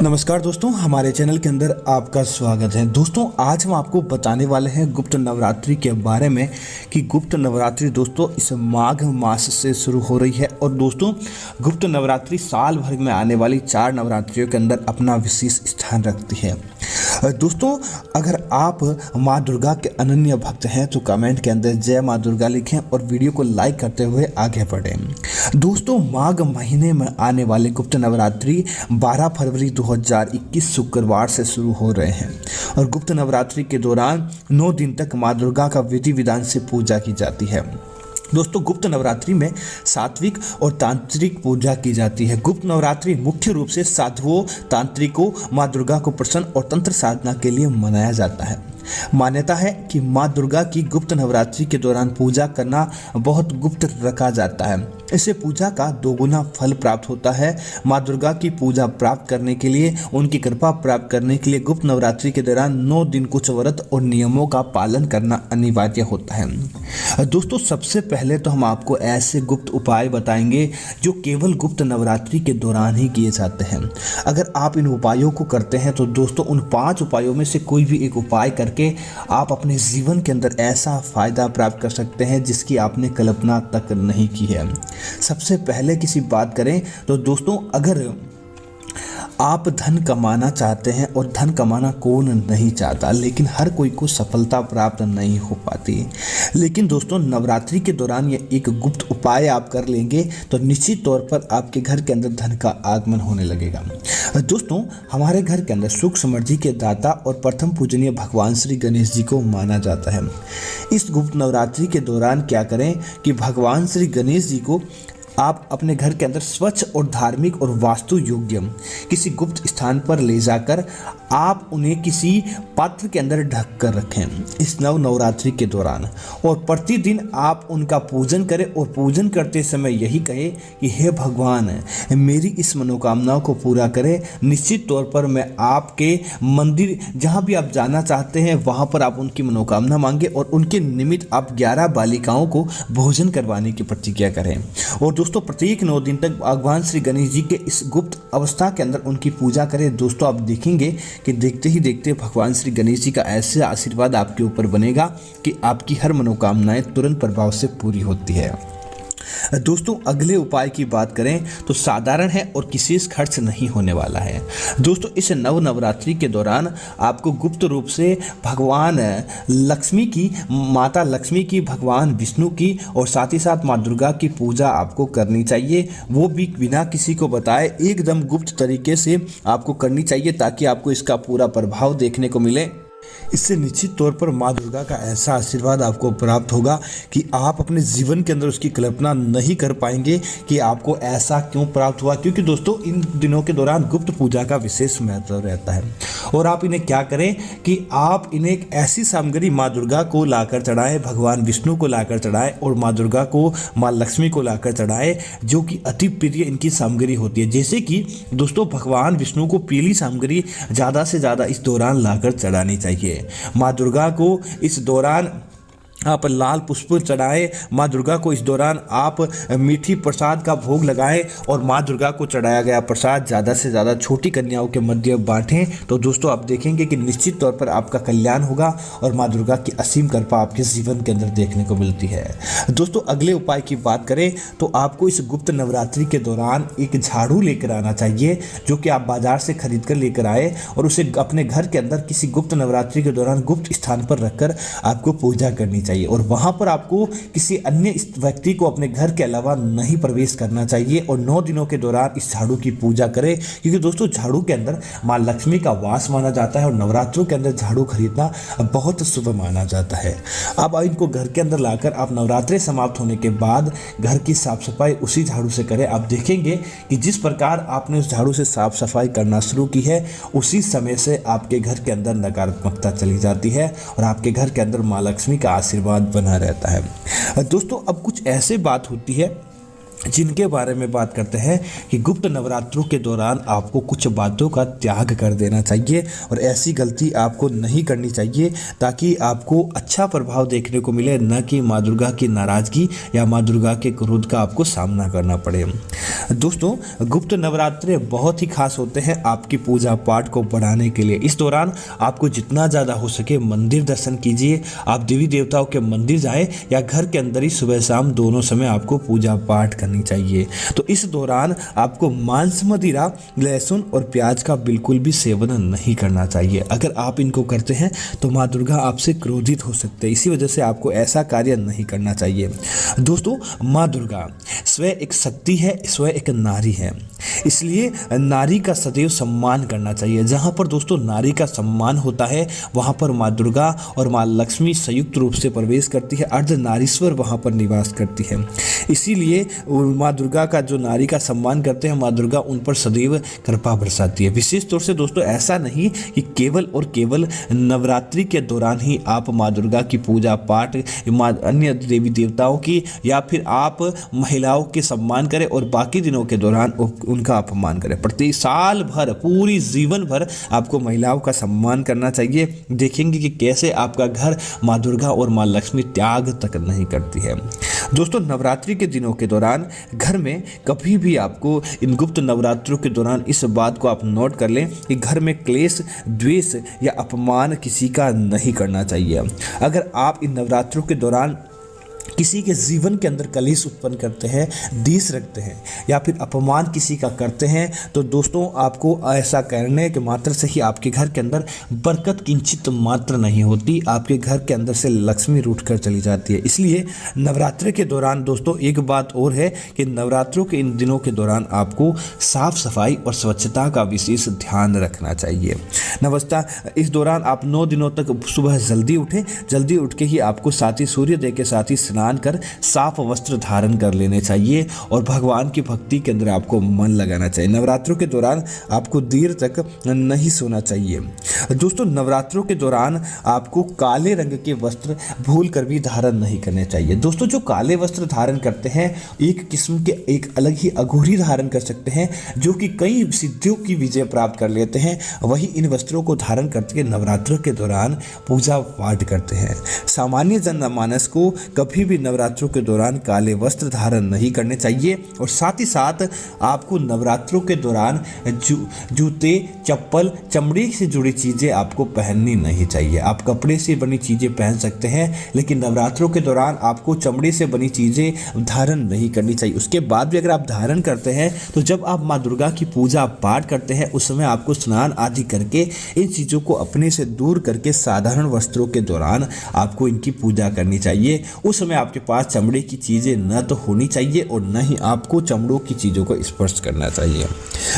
नमस्कार दोस्तों, हमारे चैनल के अंदर आपका स्वागत है। दोस्तों, आज हम आपको बताने वाले हैं गुप्त नवरात्रि के बारे में कि गुप्त नवरात्रि दोस्तों इस माघ मास से शुरू हो रही है। और दोस्तों, गुप्त नवरात्रि साल भर में आने वाली 4 नवरात्रियों के अंदर अपना विशेष स्थान रखती है। दोस्तों, अगर आप माँ दुर्गा के अनन्य भक्त हैं तो कमेंट के अंदर जय माँ दुर्गा लिखें और वीडियो को लाइक करते हुए आगे बढ़ें। दोस्तों, माघ महीने में आने वाले गुप्त नवरात्रि 12 फरवरी 2021 शुक्रवार से शुरू हो रहे हैं और गुप्त नवरात्रि के दौरान 9 दिन तक माँ दुर्गा का विधि विधान से पूजा की जाती है। दोस्तों, गुप्त नवरात्रि में सात्विक और तांत्रिक पूजा की जाती है। गुप्त नवरात्रि मुख्य रूप से साधुओं, तांत्रिकों, माँ दुर्गा को प्रसन्न और तंत्र साधना के लिए मनाया जाता है। मान्यता है कि माँ दुर्गा की गुप्त नवरात्रि के दौरान पूजा करना बहुत गुप्त रखा जाता है। इससे पूजा का दोगुना फल प्राप्त होता है। माँ दुर्गा की पूजा प्राप्त करने के लिए, उनकी कृपा प्राप्त करने के लिए गुप्त नवरात्रि के दौरान 9 दिन कुछ व्रत और नियमों का पालन करना अनिवार्य होता है। दोस्तों, सबसे पहले तो हम आपको ऐसे गुप्त उपाय बताएंगे जो केवल गुप्त नवरात्रि के दौरान ही किए जाते हैं। अगर आप इन उपायों को करते हैं तो दोस्तों उन 5 उपायों में से कोई भी एक उपाय करके आप अपने जीवन के अंदर ऐसा फायदा प्राप्त कर सकते हैं जिसकी आपने कल्पना तक नहीं की है। सबसे पहले किसी बात करें तो दोस्तों, अगर आप धन कमाना चाहते हैं, और धन कमाना कौन नहीं चाहता, लेकिन हर कोई को सफलता प्राप्त नहीं हो पाती। लेकिन दोस्तों, नवरात्रि के दौरान ये एक गुप्त उपाय आप कर लेंगे तो निश्चित तौर पर आपके घर के अंदर धन का आगमन होने लगेगा। दोस्तों, हमारे घर के अंदर सुख समृद्धि के दाता और प्रथम पूजनीय भगवान श्री गणेश जी को माना जाता है। इस गुप्त नवरात्रि के दौरान क्या करें कि भगवान श्री गणेश जी को आप अपने घर के अंदर स्वच्छ और धार्मिक और वास्तु योग्य किसी गुप्त स्थान पर ले जाकर आप उन्हें किसी पात्र के अंदर ढक कर रखें इस नवरात्रि के दौरान, और प्रतिदिन आप उनका पूजन करें और पूजन करते समय यही कहे कि हे भगवान, मेरी इस मनोकामना को पूरा करें। निश्चित तौर पर मैं आपके मंदिर जहाँ भी आप जाना चाहते हैं वहाँ पर आप उनकी मनोकामना मांगे और उनके निमित्त आप 11 बालिकाओं को भोजन करवाने की प्रतिज्ञा करें। और दोस्तों, प्रत्येक 9 दिन तक भगवान श्री गणेश जी के इस गुप्त अवस्था के अंदर उनकी पूजा करें। दोस्तों, आप देखेंगे कि देखते ही देखते भगवान श्री गणेश जी का ऐसा आशीर्वाद आपके ऊपर बनेगा कि आपकी हर मनोकामनाएं तुरंत प्रभाव से पूरी होती है। दोस्तों, अगले उपाय की बात करें तो साधारण है और विशेष खर्च नहीं होने वाला है। दोस्तों, इस नवरात्रि के दौरान आपको गुप्त रूप से भगवान लक्ष्मी की, माता लक्ष्मी की, भगवान विष्णु की और साथ ही साथ माँ दुर्गा की पूजा आपको करनी चाहिए। वो भी बिना किसी को बताए एकदम गुप्त तरीके से आपको करनी चाहिए ताकि आपको इसका पूरा प्रभाव देखने को मिले। इससे निश्चित तौर पर माँ दुर्गा का ऐसा आशीर्वाद आपको प्राप्त होगा कि आप अपने जीवन के अंदर उसकी कल्पना नहीं कर पाएंगे कि आपको ऐसा क्यों प्राप्त हुआ। क्योंकि दोस्तों, इन दिनों के दौरान गुप्त पूजा का विशेष महत्व रहता है। और आप इन्हें क्या करें कि आप इन्हें एक ऐसी सामग्री माँ दुर्गा को लाकर चढ़ाएं, भगवान विष्णु को लाकर चढ़ाएं और माँ दुर्गा को, माँ लक्ष्मी को लाकर चढ़ाएं, जो कि अति प्रिय इनकी सामग्री होती है। जैसे कि दोस्तों, भगवान विष्णु को पीली सामग्री ज़्यादा से ज़्यादा इस दौरान लाकर चढ़ानी चाहिए। माँ दुर्गा को इस दौरान आप लाल पुष्प चढ़ाएं। माँ दुर्गा को इस दौरान आप मीठी प्रसाद का भोग लगाएं और माँ दुर्गा को चढ़ाया गया प्रसाद ज़्यादा से ज़्यादा छोटी कन्याओं के मध्य बांटें। तो दोस्तों, आप देखेंगे कि निश्चित तौर पर आपका कल्याण होगा और माँ दुर्गा की असीम कृपा आपके जीवन के अंदर देखने को मिलती है। दोस्तों, अगले उपाय की बात करें तो आपको इस गुप्त नवरात्रि के दौरान एक झाड़ू लेकर आना चाहिए, जो कि आप बाजार से खरीद कर लेकर आए और उसे अपने घर के अंदर किसी गुप्त नवरात्रि के दौरान गुप्त स्थान पर रखकर आपको पूजा करनी चाहिए। और वहां पर आपको किसी अन्य व्यक्ति को अपने घर के अलावा नहीं प्रवेश करना चाहिए। और 9 दिनों के दौरान इस झाड़ू की पूजा करें, क्योंकि दोस्तों, झाड़ू के अंदर माँ लक्ष्मी का वास माना जाता है और नवरात्रों के अंदर झाड़ू खरीदना बहुत शुभ माना जाता है। अब इनको घर के अंदर लाकर आप नवरात्रे समाप्त होने के बाद घर की साफ सफाई उसी झाड़ू से करें। आप देखेंगे कि जिस प्रकार आपने उस झाड़ू से साफ सफाई करना शुरू की है, उसी समय से आपके घर के अंदर नकारात्मकता चली जाती है और आपके घर के अंदर माँ लक्ष्मी का आशीर्वाद बना रहता है। दोस्तों, अब कुछ ऐसे बात होती है जिनके बारे में बात करते हैं कि गुप्त नवरात्रों के दौरान आपको कुछ बातों का त्याग कर देना चाहिए और ऐसी गलती आपको नहीं करनी चाहिए ताकि आपको अच्छा प्रभाव देखने को मिले, न कि माँ दुर्गा की नाराज़गी या माँ दुर्गा के क्रोध का आपको सामना करना पड़े। दोस्तों, गुप्त नवरात्रे बहुत ही खास होते हैं आपकी पूजा पाठ को बढ़ाने के लिए। इस दौरान आपको जितना ज़्यादा हो सके मंदिर दर्शन कीजिए। आप देवी देवताओं के मंदिर जाएं या घर के अंदर ही सुबह शाम दोनों समय आपको पूजा पाठ करनी चाहिए। तो इस दौरान आपको मांस, मदिरा, लहसुन और प्याज का बिल्कुल भी सेवन नहीं करना चाहिए। अगर आप इनको करते हैं तो माँ दुर्गा आपसे क्रोधित हो सकते हैं, इसी वजह से आपको ऐसा कार्य नहीं करना चाहिए। दोस्तों, माँ दुर्गा स्वयं एक शक्ति है, स्वयं एक नारी है, इसलिए नारी का सदैव सम्मान करना चाहिए। जहाँ पर दोस्तों नारी का सम्मान होता है वहाँ पर माँ दुर्गा और माँ लक्ष्मी संयुक्त रूप से प्रवेश करती है, अर्धनारीश्वर वहाँ पर निवास करती है। इसीलिए माँ दुर्गा का जो नारी का सम्मान करते हैं, माँ दुर्गा उन पर सदैव कृपा बरसाती है। विशेष तौर से दोस्तों ऐसा नहीं कि केवल और केवल नवरात्रि के दौरान ही आप माँ दुर्गा की पूजा पाठ, माँ अन्य देवी देवताओं की या फिर आप महिलाओं के सम्मान करें और बाकी दिनों के दौरान उनका अपमान करें। प्रति साल भर, पूरी जीवन भर आपको महिलाओं का सम्मान करना चाहिए। देखेंगे कि कैसे आपका घर माँ दुर्गा और माँ लक्ष्मी त्याग तक नहीं करती है। दोस्तों, नवरात्रि के दिनों के दौरान घर में कभी भी आपको, इन गुप्त नवरात्रों के दौरान इस बात को आप नोट कर लें कि घर में क्लेश, द्वेष या अपमान किसी का नहीं करना चाहिए। अगर आप इन नवरात्रों के दौरान किसी के जीवन के अंदर कलेश उत्पन्न करते हैं, द्वेष रखते हैं या फिर अपमान किसी का करते हैं, तो दोस्तों आपको ऐसा करने के मात्र से ही आपके घर के अंदर बरकत किंचित मात्र नहीं होती, आपके घर के अंदर से लक्ष्मी रूठ कर चली जाती है। इसलिए नवरात्रि के दौरान दोस्तों एक बात और है कि नवरात्रों के इन दिनों के दौरान आपको साफ सफाई और स्वच्छता का विशेष ध्यान रखना चाहिए। इस दौरान आप 9 दिनों तक सुबह जल्दी उठें, जल्दी उठ के ही आपको साथ ही सूर्योदय के साथ ही स्नान कर साफ वस्त्र धारण कर लेने चाहिए और भगवान की भक्ति के अंदर आपको मन लगाना चाहिए। नवरात्रों के दौरान आपको देर तक नहीं सोना चाहिए। दोस्तों, नवरात्रों के दौरान आपको काले रंग के वस्त्र भूल कर भी धारण नहीं करने चाहिए। दोस्तों, जो काले वस्त्र धारण करते हैं एक किस्म के एक अलग ही अघोरी धारण कर सकते हैं, जो कि कई सिद्धियों की विजय प्राप्त कर लेते हैं। वही इन वस्त्रों को धारण करके नवरात्रों के दौरान पूजा पाठ करते हैं। सामान्य जनमानस को कभी भी नवरात्रों के दौरान काले वस्त्र धारण नहीं करने चाहिए और साथ ही साथ आपको नवरात्रों के दौरान जूते, चप्पल, चमड़ी से जुड़ी चीज़ें आपको पहननी नहीं चाहिए। आप कपड़े से बनी चीज़ें पहन सकते हैं, लेकिन नवरात्रों के दौरान आपको चमड़ी से बनी चीज़ें धारण नहीं करनी चाहिए। उसके बाद भी अगर आप धारण करते हैं तो जब आप माँ दुर्गा की पूजा पाठ करते हैं उस समय आपको स्नान आदि करके इन चीज़ों को अपने से दूर करके साधारण वस्त्रों के दौरान आपको इनकी पूजा करनी चाहिए। उस समय आपके पास चमड़े की चीज़ें न तो होनी चाहिए और न ही आपको चमड़ों की चीज़ों को स्पर्श करना चाहिए।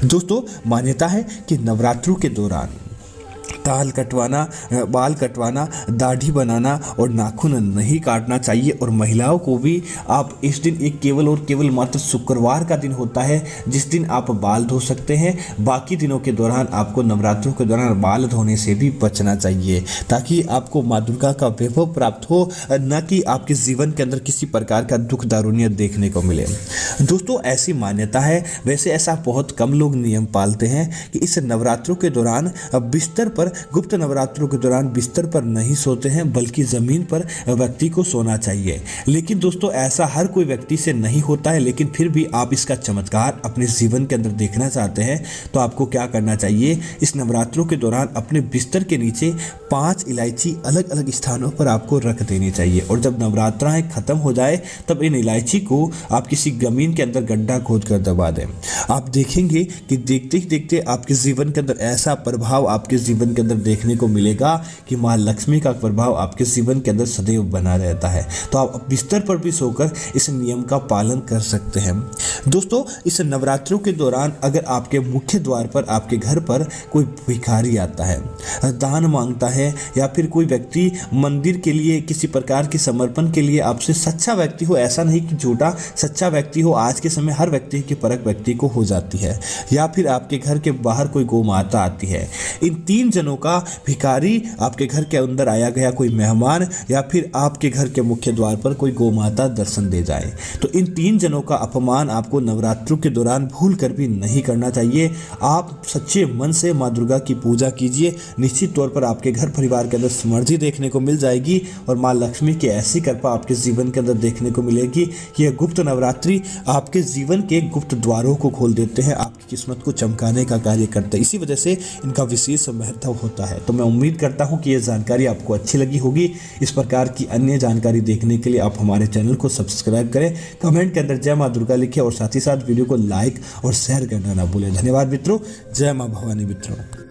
दोस्तों, मान्यता है कि नवरात्रों के दौरान ताल कटवाना, बाल कटवाना, दाढ़ी बनाना और नाखून नहीं काटना चाहिए और महिलाओं को भी आप इस दिन एक केवल और केवल मात्र शुक्रवार का दिन होता है जिस दिन आप बाल धो सकते हैं। बाकी दिनों के दौरान आपको नवरात्रों के दौरान बाल धोने से भी बचना चाहिए ताकि आपको माँ दुर्गा का वैभव प्राप्त हो, न कि आपके जीवन के अंदर किसी प्रकार का दुख दारुण्य देखने को मिले। दोस्तों, ऐसी मान्यता है, वैसे ऐसा बहुत कम लोग नियम पालते हैं कि इस नवरात्रों के दौरान बिस्तर पर, गुप्त नवरात्रों के दौरान बिस्तर पर नहीं सोते हैं बल्कि ज़मीन पर व्यक्ति को सोना चाहिए। लेकिन दोस्तों, ऐसा हर कोई व्यक्ति से नहीं होता है, लेकिन फिर भी आप इसका चमत्कार अपने जीवन के अंदर देखना चाहते हैं तो आपको क्या करना चाहिए, इस नवरात्रों के दौरान अपने बिस्तर के नीचे 5 इलायची अलग अलग स्थानों पर आपको रख देनी चाहिए और जब नवरात्राएं खत्म हो जाए तब इन इलायची को आप किसी जमीन के अंदर गड्ढा खोद कर दबा दें। आप देखेंगे कि देखते ही देखते आपके जीवन के अंदर ऐसा प्रभाव आपके जीवन के अंदर देखने को मिलेगा कि माँ लक्ष्मी का प्रभाव आपके जीवन के अंदर सदैव बना रहता है। तो आप बिस्तर पर भी सोकर इस नियम का पालन कर सकते हैं। दोस्तों, इस नवरात्रों के दौरान अगर आपके मुख्य द्वार पर, आपके घर पर कोई भिखारी आता है, दान मांगता है या फिर कोई व्यक्ति मंदिर के लिए किसी प्रकार के समर्पण के लिए आपसे, सच्चा व्यक्ति हो, ऐसा नहीं कि झूठा, सच्चा व्यक्ति हो, आज के समय हर व्यक्ति की परख व्यक्ति को हो जाती है, या फिर आपके घर के बाहर कोई गौ माता आती है, इन 3 जनों जनों का भिखारी, आपके घर के अंदर आया गया कोई मेहमान, या फिर आपके घर के मुख्य द्वार पर कोई गौ माता दर्शन दे जाए। तो इन 3 जनों का अपमान आपको नवरात्रों के दौरान भूल कर भी नहीं करना चाहिए। आप सच्चे मन से माँ दुर्गा की पूजा कीजिए, निश्चित तौर पर आपके घर परिवार के अंदर समृद्धि देखने को मिल जाएगी और माँ लक्ष्मी की ऐसी कृपा आपके जीवन के अंदर देखने को मिलेगी कि यह गुप्त नवरात्रि आपके जीवन के गुप्त द्वारों को खोल देते हैं, आपकी किस्मत को चमकाने का कार्य करते हैं। इसी वजह से इनका विशेष महत्व होता है। तो मैं उम्मीद करता हूँ कि यह जानकारी आपको अच्छी लगी होगी। इस प्रकार की अन्य जानकारी देखने के लिए आप हमारे चैनल को सब्सक्राइब करें, कमेंट के अंदर जय माँ दुर्गा लिखें और साथ ही साथ वीडियो को लाइक और शेयर करना ना भूलें। धन्यवाद मित्रों। जय माँ भवानी मित्रों।